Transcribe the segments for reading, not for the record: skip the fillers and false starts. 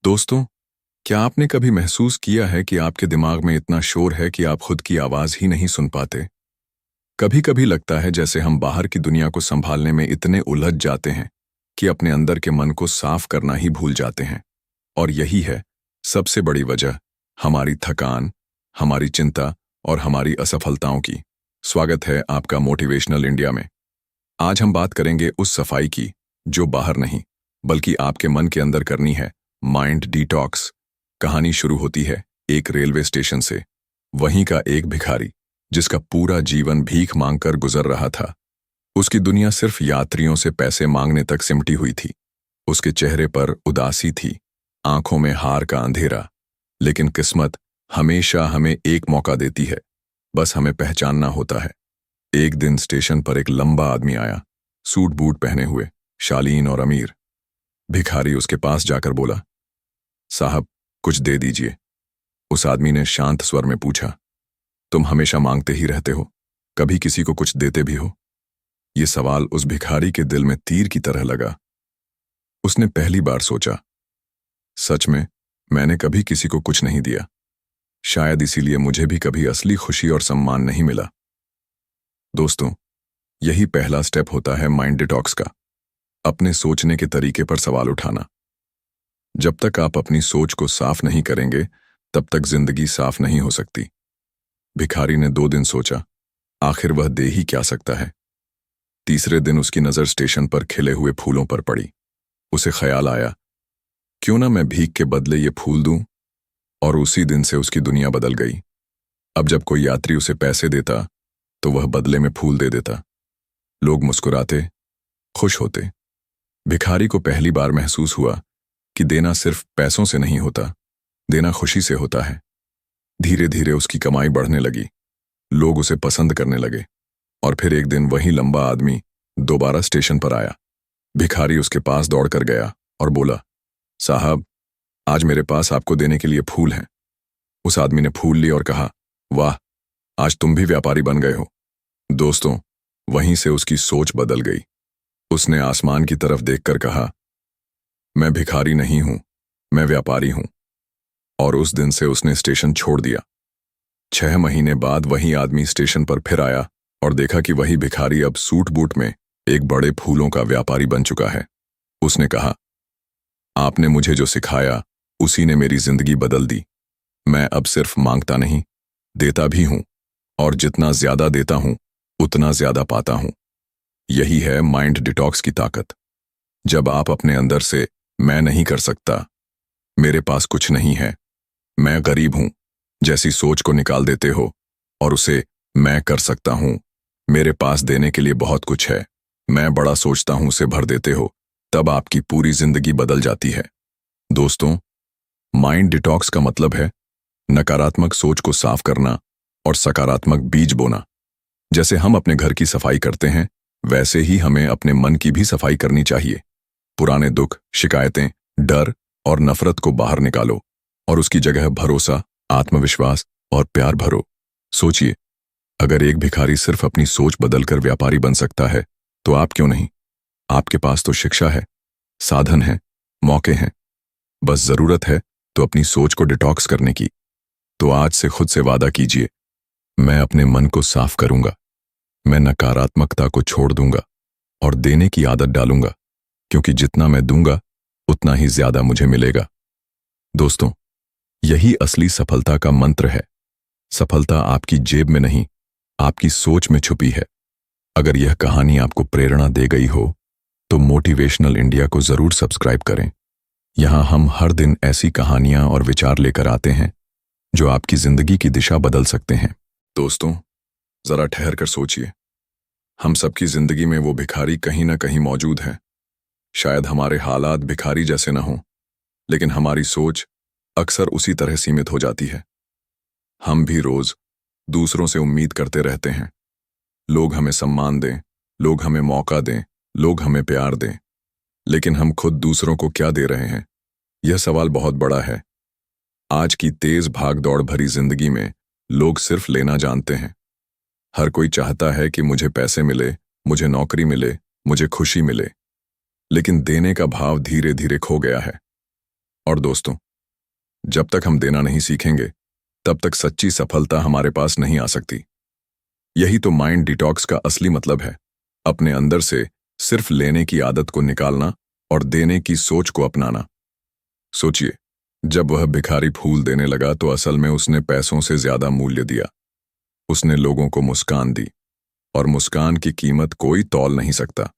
दोस्तों, क्या आपने कभी महसूस किया है कि आपके दिमाग में इतना शोर है कि आप खुद की आवाज ही नहीं सुन पाते? कभी कभी लगता है जैसे हम बाहर की दुनिया को संभालने में इतने उलझ जाते हैं कि अपने अंदर के मन को साफ करना ही भूल जाते हैं। और यही है सबसे बड़ी वजह, हमारी थकान, हमारी चिंता और हमारी असफलताओं की। स्वागत है आपका मोटिवेशनल इंडिया में। आज हम बात करेंगे उस सफाई की जो बाहर नहीं बल्कि आपके मन के अंदर करनी है। Mind detox. कहानी शुरू होती है एक रेलवे स्टेशन से। वहीं का एक भिखारी जिसका पूरा जीवन भीख मांगकर गुजर रहा था। उसकी दुनिया सिर्फ यात्रियों से पैसे मांगने तक सिमटी हुई थी। उसके चेहरे पर उदासी थी, आंखों में हार का अंधेरा। लेकिन किस्मत हमेशा हमें एक मौका देती है, बस हमें पहचानना होता है। एक दिन स्टेशन पर एक लंबा आदमी आया, सूट बूट पहने हुए, शालीन और अमीर। भिखारी उसके पास जाकर बोला, साहब कुछ दे दीजिए। उस आदमी ने शांत स्वर में पूछा, तुम हमेशा मांगते ही रहते हो, कभी किसी को कुछ देते भी हो? ये सवाल उस भिखारी के दिल में तीर की तरह लगा। उसने पहली बार सोचा, सच में मैंने कभी किसी को कुछ नहीं दिया। शायद इसीलिए मुझे भी कभी असली खुशी और सम्मान नहीं मिला। दोस्तों, यही पहला स्टेप होता है माइंड डिटॉक्स का। अपने सोचने के तरीके पर सवाल उठाना। जब तक आप अपनी सोच को साफ नहीं करेंगे, तब तक जिंदगी साफ नहीं हो सकती। भिखारी ने 2 दिन सोचा, आखिर वह दे ही क्या सकता है। तीसरे दिन उसकी नजर स्टेशन पर खिले हुए फूलों पर पड़ी। उसे ख्याल आया, क्यों ना मैं भीख के बदले ये फूल दूं। और उसी दिन से उसकी दुनिया बदल गई। अब जब कोई यात्री उसे पैसे देता तो वह बदले में फूल दे देता। लोग मुस्कुराते, खुश होते। भिखारी को पहली बार महसूस हुआ कि देना सिर्फ पैसों से नहीं होता, देना खुशी से होता है। धीरे धीरे उसकी कमाई बढ़ने लगी, लोग उसे पसंद करने लगे। और फिर एक दिन वही लंबा आदमी दोबारा स्टेशन पर आया। भिखारी उसके पास दौड़कर गया और बोला, साहब आज मेरे पास आपको देने के लिए फूल हैं। उस आदमी ने फूल लिए और कहा, वाह, आज तुम भी व्यापारी बन गए हो। दोस्तों, वहीं से उसकी सोच बदल गई। उसने आसमान की तरफ देखकर कहा, मैं भिखारी नहीं हूं, मैं व्यापारी हूं। और उस दिन से उसने स्टेशन छोड़ दिया। 6 महीने बाद वही आदमी स्टेशन पर फिर आया और देखा कि वही भिखारी अब सूट बूट में एक बड़े फूलों का व्यापारी बन चुका है। उसने कहा, आपने मुझे जो सिखाया उसी ने मेरी जिंदगी बदल दी। मैं अब सिर्फ मांगता नहीं, देता भी हूं। और जितना ज्यादा देता हूं उतना ज्यादा पाता हूं। यही है माइंड डिटॉक्स की ताकत। जब आप अपने अंदर से मैं नहीं कर सकता, मेरे पास कुछ नहीं है, मैं गरीब हूं जैसी सोच को निकाल देते हो और उसे मैं कर सकता हूं, मेरे पास देने के लिए बहुत कुछ है, मैं बड़ा सोचता हूं से भर देते हो, तब आपकी पूरी जिंदगी बदल जाती है। दोस्तों, माइंड डिटॉक्स का मतलब है नकारात्मक सोच को साफ करना और सकारात्मक बीज बोना। जैसे हम अपने घर की सफाई करते हैं, वैसे ही हमें अपने मन की भी सफाई करनी चाहिए। पुराने दुख, शिकायतें, डर और नफरत को बाहर निकालो और उसकी जगह भरोसा, आत्मविश्वास और प्यार भरो। सोचिए, अगर एक भिखारी सिर्फ अपनी सोच बदलकर व्यापारी बन सकता है, तो आप क्यों नहीं? आपके पास तो शिक्षा है, साधन है, मौके हैं। बस जरूरत है तो अपनी सोच को डिटॉक्स करने की। तो आज से खुद से वादा कीजिए, मैं अपने मन को साफ करूंगा, मैं नकारात्मकता को छोड़ दूंगा और देने की आदत डालूंगा, क्योंकि जितना मैं दूंगा उतना ही ज्यादा मुझे मिलेगा। दोस्तों, यही असली सफलता का मंत्र है। सफलता आपकी जेब में नहीं, आपकी सोच में छुपी है। अगर यह कहानी आपको प्रेरणा दे गई हो तो मोटिवेशनल इंडिया को जरूर सब्सक्राइब करें। यहां हम हर दिन ऐसी कहानियां और विचार लेकर आते हैं जो आपकी जिंदगी की दिशा बदल सकते हैं। दोस्तों, जरा ठहर कर सोचिए, हम सबकी जिंदगी में वो भिखारी कहीं ना कहीं मौजूद है। शायद हमारे हालात भिखारी जैसे ना हों, लेकिन हमारी सोच अक्सर उसी तरह सीमित हो जाती है। हम भी रोज दूसरों से उम्मीद करते रहते हैं, लोग हमें सम्मान दें, लोग हमें मौका दें, लोग हमें प्यार दें। लेकिन हम खुद दूसरों को क्या दे रहे हैं? यह सवाल बहुत बड़ा है। आज की तेज भाग दौड़ भरी जिंदगी में लोग सिर्फ लेना जानते हैं। हर कोई चाहता है कि मुझे पैसे मिले, मुझे नौकरी मिले, मुझे खुशी मिले। लेकिन देने का भाव धीरे धीरे खो गया है। और दोस्तों, जब तक हम देना नहीं सीखेंगे तब तक सच्ची सफलता हमारे पास नहीं आ सकती। यही तो माइंड डिटॉक्स का असली मतलब है, अपने अंदर से सिर्फ लेने की आदत को निकालना और देने की सोच को अपनाना। सोचिए, जब वह भिखारी फूल देने लगा तो असल में उसने पैसों से ज्यादा मूल्य दिया। उसने लोगों को मुस्कान दी, और मुस्कान की कीमत कोई तौल नहीं सकता।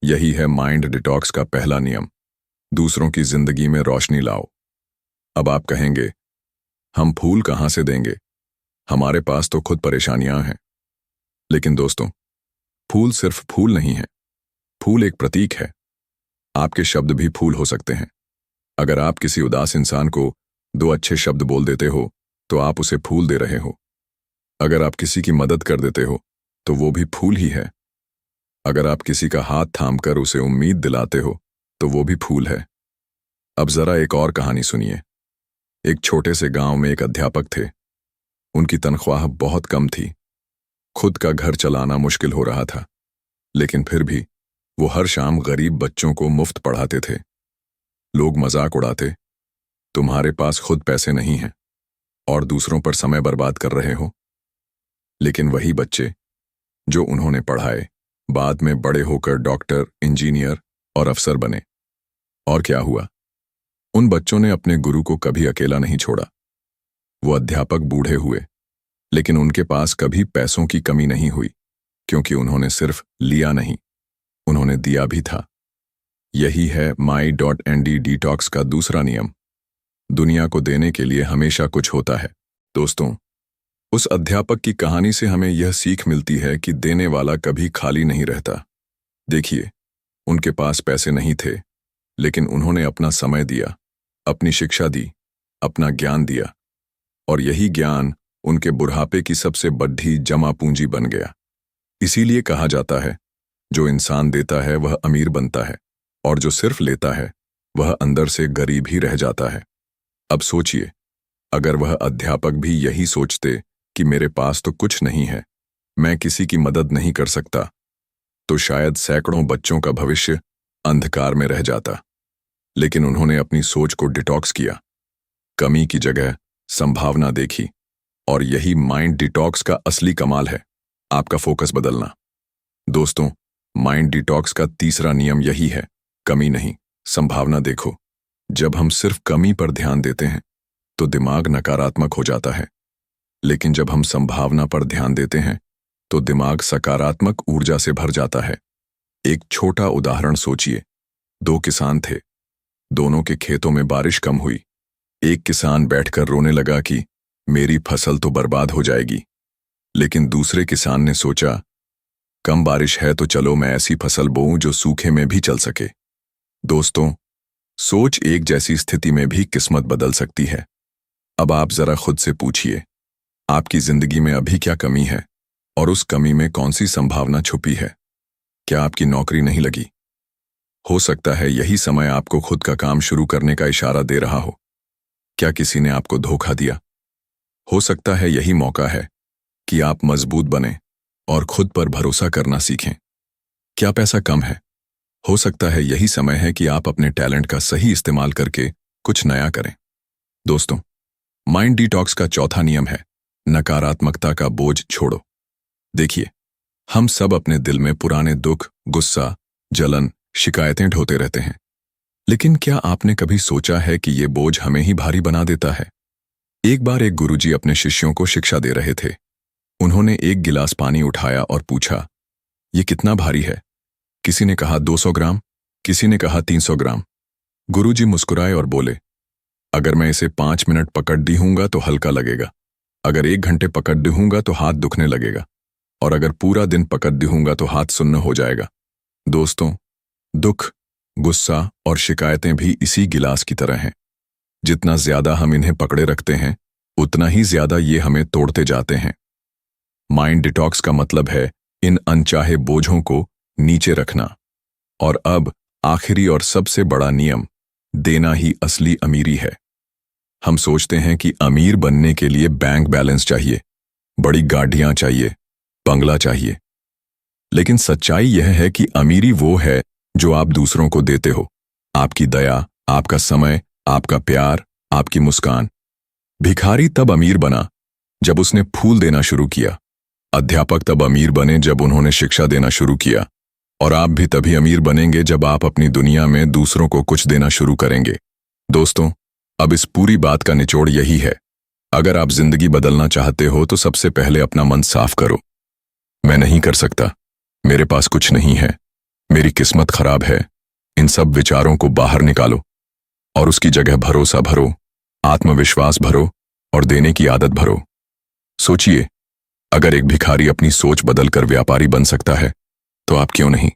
यही है माइंड डिटॉक्स का पहला नियम, दूसरों की जिंदगी में रोशनी लाओ। अब आप कहेंगे, हम फूल कहां से देंगे, हमारे पास तो खुद परेशानियां हैं। लेकिन दोस्तों, फूल सिर्फ फूल नहीं है, फूल एक प्रतीक है। आपके शब्द भी फूल हो सकते हैं। अगर आप किसी उदास इंसान को 2 अच्छे शब्द बोल देते हो तो आप उसे फूल दे रहे हो। अगर आप किसी की मदद कर देते हो तो वो भी फूल ही है। अगर आप किसी का हाथ थामकर उसे उम्मीद दिलाते हो तो वो भी फूल है। अब जरा एक और कहानी सुनिए। एक छोटे से गांव में एक अध्यापक थे। उनकी तनख्वाह बहुत कम थी, खुद का घर चलाना मुश्किल हो रहा था, लेकिन फिर भी वो हर शाम गरीब बच्चों को मुफ्त पढ़ाते थे। लोग मजाक उड़ाते, तुम्हारे पास खुद पैसे नहीं हैं और दूसरों पर समय बर्बाद कर रहे हो। लेकिन वही बच्चे जो उन्होंने पढ़ाए बाद में बड़े होकर डॉक्टर, इंजीनियर और अफसर बने। और क्या हुआ? उन बच्चों ने अपने गुरु को कभी अकेला नहीं छोड़ा। वो अध्यापक बूढ़े हुए, लेकिन उनके पास कभी पैसों की कमी नहीं हुई, क्योंकि उन्होंने सिर्फ लिया नहीं, उन्होंने दिया भी था। यही है my.nd डिटॉक्स का दूसरा नियम, दुनिया को देने के लिए हमेशा कुछ होता है। दोस्तों, उस अध्यापक की कहानी से हमें यह सीख मिलती है कि देने वाला कभी खाली नहीं रहता। देखिए, उनके पास पैसे नहीं थे, लेकिन उन्होंने अपना समय दिया, अपनी शिक्षा दी, अपना ज्ञान दिया, और यही ज्ञान उनके बुढ़ापे की सबसे बड़ी जमा पूंजी बन गया। इसीलिए कहा जाता है, जो इंसान देता है वह अमीर बनता है, और जो सिर्फ लेता है वह अंदर से गरीब ही रह जाता है। अब सोचिए, अगर वह अध्यापक भी यही सोचते कि मेरे पास तो कुछ नहीं है, मैं किसी की मदद नहीं कर सकता, तो शायद सैकड़ों बच्चों का भविष्य अंधकार में रह जाता। लेकिन उन्होंने अपनी सोच को डिटॉक्स किया, कमी की जगह संभावना देखी, और यही माइंड डिटॉक्स का असली कमाल है, आपका फोकस बदलना। दोस्तों, माइंड डिटॉक्स का तीसरा नियम यही है, कमी नहीं, संभावना देखो। जब हम सिर्फ कमी पर ध्यान देते हैं तो दिमाग नकारात्मक हो जाता है, लेकिन जब हम संभावना पर ध्यान देते हैं तो दिमाग सकारात्मक ऊर्जा से भर जाता है। एक छोटा उदाहरण सोचिए। 2 किसान थे, दोनों के खेतों में बारिश कम हुई। एक किसान बैठकर रोने लगा कि मेरी फसल तो बर्बाद हो जाएगी, लेकिन दूसरे किसान ने सोचा, कम बारिश है तो चलो मैं ऐसी फसल बोऊं जो सूखे में भी चल सके। दोस्तों, सोच एक जैसी स्थिति में भी किस्मत बदल सकती है। अब आप जरा खुद से पूछिए, आपकी जिंदगी में अभी क्या कमी है और उस कमी में कौन सी संभावना छुपी है? क्या आपकी नौकरी नहीं लगी? हो सकता है यही समय आपको खुद का काम शुरू करने का इशारा दे रहा हो। क्या किसी ने आपको धोखा दिया? हो सकता है यही मौका है कि आप मजबूत बने और खुद पर भरोसा करना सीखें। क्या पैसा कम है? हो सकता है यही समय है कि आप अपने टैलेंट का सही इस्तेमाल करके कुछ नया करें। दोस्तों, माइंड डिटॉक्स का चौथा नियम है, नकारात्मकता का बोझ छोड़ो। देखिए, हम सब अपने दिल में पुराने दुख, गुस्सा, जलन, शिकायतें ढोते रहते हैं, लेकिन क्या आपने कभी सोचा है कि ये बोझ हमें ही भारी बना देता है? एक बार एक गुरुजी अपने शिष्यों को शिक्षा दे रहे थे। उन्होंने एक गिलास पानी उठाया और पूछा, ये कितना भारी है? किसी ने कहा 200 ग्राम, किसी ने कहा 300 ग्राम। गुरुजी मुस्कुराए और बोले, अगर मैं इसे 5 मिनट पकड़ दूंगा तो हल्का लगेगा, अगर 1 घंटे पकड़ दूंगा तो हाथ दुखने लगेगा, और अगर पूरा दिन पकड़ दूंगा तो हाथ सुन्न हो जाएगा। दोस्तों, दुख, गुस्सा और शिकायतें भी इसी गिलास की तरह हैं। जितना ज्यादा हम इन्हें पकड़े रखते हैं, उतना ही ज्यादा ये हमें तोड़ते जाते हैं। माइंड डिटॉक्स का मतलब है इन अनचाहे बोझों को नीचे रखना। और अब आखिरी और सबसे बड़ा नियम, देना ही असली अमीरी है। हम सोचते हैं कि अमीर बनने के लिए बैंक बैलेंस चाहिए, बड़ी गाड़ियां चाहिए, बंगला चाहिए, लेकिन सच्चाई यह है कि अमीरी वो है जो आप दूसरों को देते हो। आपकी दया, आपका समय, आपका प्यार, आपकी मुस्कान। भिखारी तब अमीर बना जब उसने फूल देना शुरू किया। अध्यापक तब अमीर बने जब उन्होंने शिक्षा देना शुरू किया। और आप भी तभी अमीर बनेंगे जब आप अपनी दुनिया में दूसरों को कुछ देना शुरू करेंगे। दोस्तों, अब इस पूरी बात का निचोड़ यही है। अगर आप जिंदगी बदलना चाहते हो तो सबसे पहले अपना मन साफ करो। मैं नहीं कर सकता, मेरे पास कुछ नहीं है, मेरी किस्मत खराब है, इन सब विचारों को बाहर निकालो और उसकी जगह भरोसा भरो, आत्मविश्वास भरो और देने की आदत भरो। सोचिए, अगर एक भिखारी अपनी सोच बदलकर व्यापारी बन सकता है तो आप क्यों नहीं?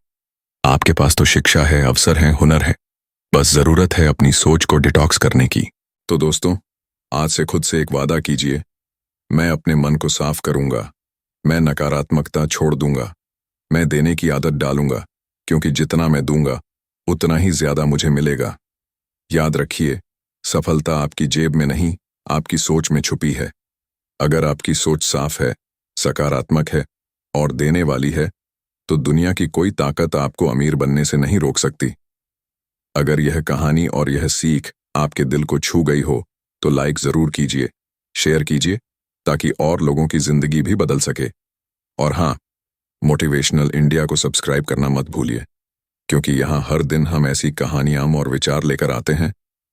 आपके पास तो शिक्षा है, अवसर है, हुनर है, बस जरूरत है अपनी सोच को डिटॉक्स करने की। तो दोस्तों, आज से खुद से एक वादा कीजिए, मैं अपने मन को साफ करूंगा, मैं नकारात्मकता छोड़ दूंगा, मैं देने की आदत डालूंगा, क्योंकि जितना मैं दूंगा उतना ही ज्यादा मुझे मिलेगा। याद रखिए, सफलता आपकी जेब में नहीं, आपकी सोच में छुपी है। अगर आपकी सोच साफ है, सकारात्मक है और देने वाली है तो दुनिया की कोई ताकत आपको अमीर बनने से नहीं रोक सकती। अगर यह कहानी और यह सीख आपके दिल को छू गई हो तो लाइक जरूर कीजिए, शेयर कीजिए, ताकि और लोगों की जिंदगी भी बदल सके। और हाँ, मोटिवेशनल इंडिया को सब्सक्राइब करना मत भूलिए, क्योंकि यहाँ हर दिन हम ऐसी कहानियां और विचार लेकर आते हैं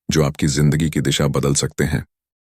जो आपकी जिंदगी की दिशा बदल सकते हैं।